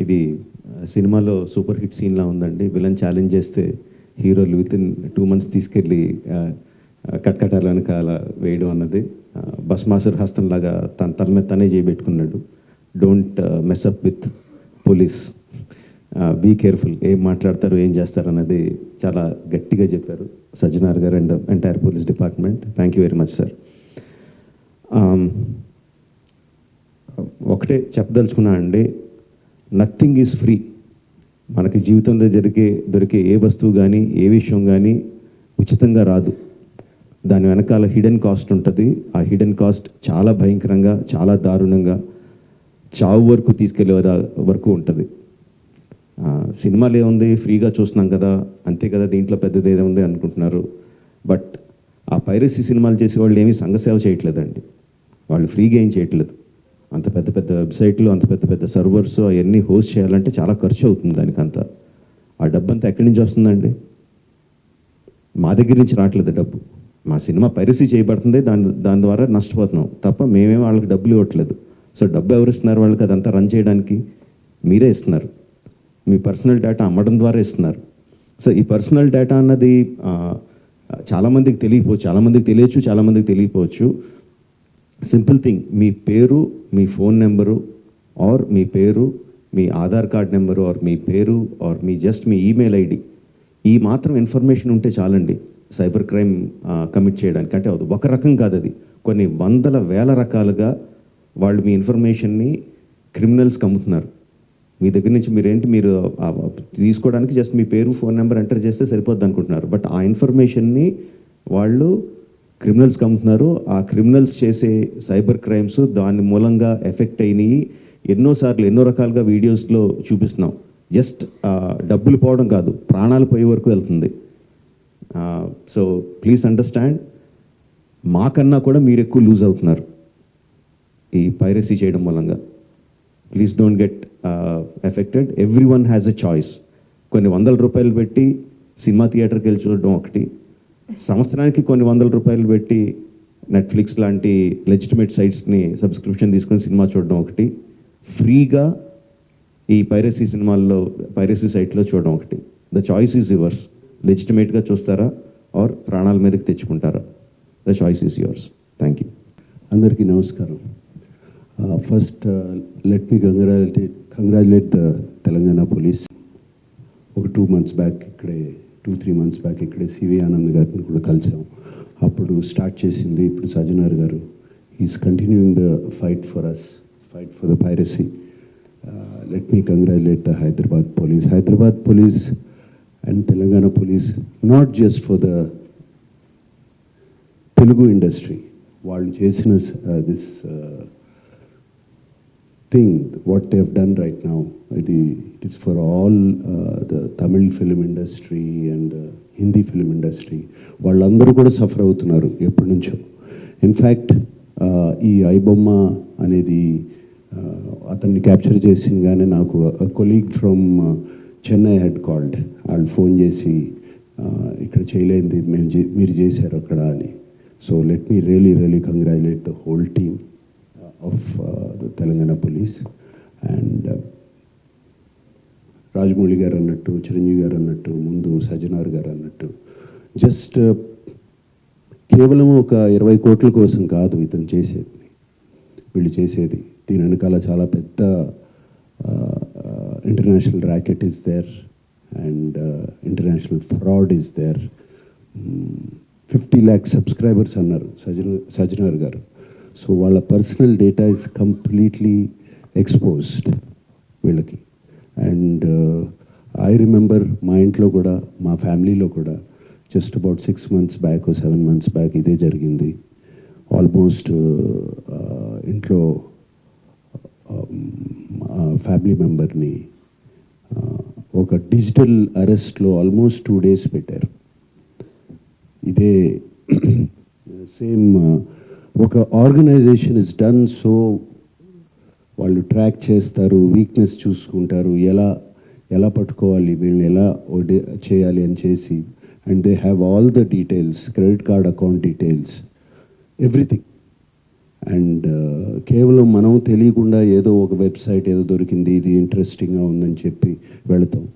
ఇది సినిమాలో super hit సీన్లా ఉందండి. విలన్ ఛాలెంజ్ చేస్తే హీరోలు వితిన్ 2 months తీసుకెళ్ళి కట్కటాల వెనకాల వేయడం అన్నది భస్మాసుర హస్తంలాగా తన తల మీద తనే చేయబెట్టుకున్నాడు. Don't mess up with police, be careful, ఏం మాట్లాడతారు ఏం చేస్తారు అన్నది చాలా గట్టిగా చెప్పారు సజ్జనార్ గారు and entire police department. Thank you very much sir. ఒకటే చెప్పదలుచుకున్నా అండి, నథింగ్ ఈజ్ ఫ్రీ. మనకి జీవితంలో దొరికే ఏ వస్తువు కానీ ఏ విషయం కానీ ఉచితంగా రాదు. దాని వెనకాల హిడెన్ కాస్ట్ ఉంటుంది. ఆ హిడెన్ కాస్ట్ చాలా భయంకరంగా, చాలా దారుణంగా, చావు వరకు తీసుకెళ్లే వరకు ఉంటుంది. సినిమాలు ఏముంది, ఫ్రీగా చూస్తున్నాం కదా, అంతే కదా, దీంట్లో పెద్దది ఏముంది అనుకుంటున్నారు. బట్ ఆ పైరసీ సినిమాలు చేసేవాళ్ళు ఏమీ సంఘసేవ చేయట్లేదండి. వాళ్ళు ఫ్రీగా ఏం చేయట్లేదు. అంత పెద్ద పెద్ద వెబ్సైట్లు, అంత పెద్ద పెద్ద సర్వర్స్ అవన్నీ హోస్ట్ చేయాలంటే చాలా ఖర్చు అవుతుంది. దానికంతా ఆ డబ్బు అంతా ఎక్కడి నుంచి వస్తుందండి? మా దగ్గర నుంచి రావట్లేదు డబ్బు. మా సినిమా పైరసీ చేయబడుతుంది, దాని ద్వారా నష్టపోతున్నాం తప్ప మేమేం వాళ్ళకి డబ్బులు ఇవ్వట్లేదు. సో డబ్బు ఎవరు ఇస్తున్నారు వాళ్ళకి? అదంతా రన్ చేయడానికి మీరే ఇస్తున్నారు. మీ పర్సనల్ డేటా అమ్మడం ద్వారా ఇస్తున్నారు. సో ఈ పర్సనల్ డేటా అన్నది చాలామందికి తెలియకపోవచ్చు, చాలామందికి తెలియచ్చు, చాలామందికి తెలియకపోవచ్చు. సింపుల్ థింగ్, మీ పేరు, మీ ఫోన్ నెంబరు, ఆర్ మీ పేరు, మీ ఆధార్ కార్డ్ నెంబరు, ఆర్ మీ పేరు, ఆర్ మీ జస్ట్ మీ ఈమెయిల్ ఐడి, ఈ మాత్రం ఇన్ఫర్మేషన్ ఉంటే చాలండి సైబర్ క్రైమ్ కమిట్ చేయడానికి. అంటే ఒక రకం కాదు, అది కొన్ని వందల వేల రకాలుగా వాళ్ళు మీ ఇన్ఫర్మేషన్ని క్రిమినల్స్కి అమ్ముతున్నారు. మీ దగ్గర నుంచి మీరు తీసుకోవడానికి జస్ట్ మీ పేరు, ఫోన్ నెంబర్ ఎంటర్ చేస్తే సరిపోద్ది అనుకుంటున్నారు. బట్ ఆ ఇన్ఫర్మేషన్ని వాళ్ళు క్రిమినల్స్కి అమ్ముతున్నారు. ఆ క్రిమినల్స్ చేసే సైబర్ క్రైమ్స్ దాని మూలంగా ఎఫెక్ట్ అయినాయి. ఎన్నోసార్లు ఎన్నో రకాలుగా వీడియోస్లో చూపిస్తున్నాం. జస్ట్ డబ్బులు పోవడం కాదు, ప్రాణాలు పోయే వరకు వెళ్తుంది. సో ప్లీజ్ అండర్స్టాండ్, మాకన్నా కూడా మీరు ఎక్కువ లూజ్ అవుతున్నారు ఈ పైరసీ చేయడం మూలంగా. Please don't get affected. Every one has a choice. కొన్ని వందల రూపాయలు పెట్టి సినిమా థియేటర్కి వెళ్ళి చూడడం ఒకటి, సంవత్సరానికి కొన్ని వందల రూపాయలు పెట్టి నెట్ఫ్లిక్స్ లాంటి లెజిటిమేట్ సైట్స్ని సబ్స్క్రిప్షన్ తీసుకొని సినిమా చూడడం ఒకటి, ఫ్రీగా ఈ పైరసీ సినిమాల్లో పైరసీ సైట్లో చూడడం ఒకటి. The choice is yours. లెజిటిమేట్గా చూస్తారా ఆర్ ప్రాణాల మీదకి తెచ్చుకుంటారా? The choice is yours. Thank you. అందరికీ నమస్కారం. First let me congratulate the Telangana police. ఒక 2 months బ్యాక్ ఇక్కడే, 2-3 months బ్యాక్ ఇక్కడే సివి ఆనంద్ గారిని కూడా కలిసాం. అప్పుడు స్టార్ట్ చేసింది ఇప్పుడు సజ్జనార్ గారు. Is continuing the fight for us, fight for the piracy. Let me congratulate the Hyderabad police and Telangana police, not just for the Telugu industry. వాళ్ళు చేసిన this thing, what they have done right now, it is for all the Tamil film industry and Hindi film industry. వాళ్ళందరూ కూడా suffer అవుతున్నారు ఎప్పటి నుంచో. In fact ఈ ఐబొమ్మ అనేది అతన్ని క్యాప్చర్ చేసిందిగానే నాకు colleague from Chennai head called. వాళ్ళు ఫోన్ చేసి ఇక్కడ చేయలేంది మీరు చేశారు అక్కడ అని. So let me really congratulate the whole team of the Telangana police. And Rajamouli గారు అన్నట్టు, చిరంజీవి గారు అన్నట్టు, ముందు సజ్జనార్ గారు అన్నట్టు, జస్ట్ కేవలం ఒక 20 కోట్ల కోసం కాదు ఇతను చేసేది, వీళ్ళు చేసేది. దీని వెనకాల చాలా పెద్ద international racket is there and international fraud is there. 50 lakh subscribers అన్నారు సజ్జనార్ గారు. సో వాళ్ళ personal data is completely exposed వీళ్ళకి. అండ్ ఐ రిమెంబర్ మా ఇంట్లో కూడా, మా ఫ్యామిలీలో కూడా just about 6 months back, 7 months back ఇదే జరిగింది. ఆల్మోస్ట్ ఇంట్లో ఫ్యామిలీ మెంబర్ని ఒక డిజిటల్ అరెస్ట్లో ఆల్మోస్ట్ 2 days పెట్టారు. ఇదే సేమ్ ఒక ఆర్గనైజేషన్ ఇస్ డన్. సో వాళ్ళు ట్రాక్ చేస్తారు, వీక్నెస్ చూసుకుంటారు, ఎలా పట్టుకోవాలి, వీళ్ళని ఎలా చేయాలి అని చేసి. And they have all the details, credit card account details, everything. And కేవలం మనం తెలియకుండా ఏదో ఒక వెబ్సైట్ ఏదో దొరికింది ఇది ఇంట్రెస్టింగ్గా ఉందని చెప్పి వెళతాం.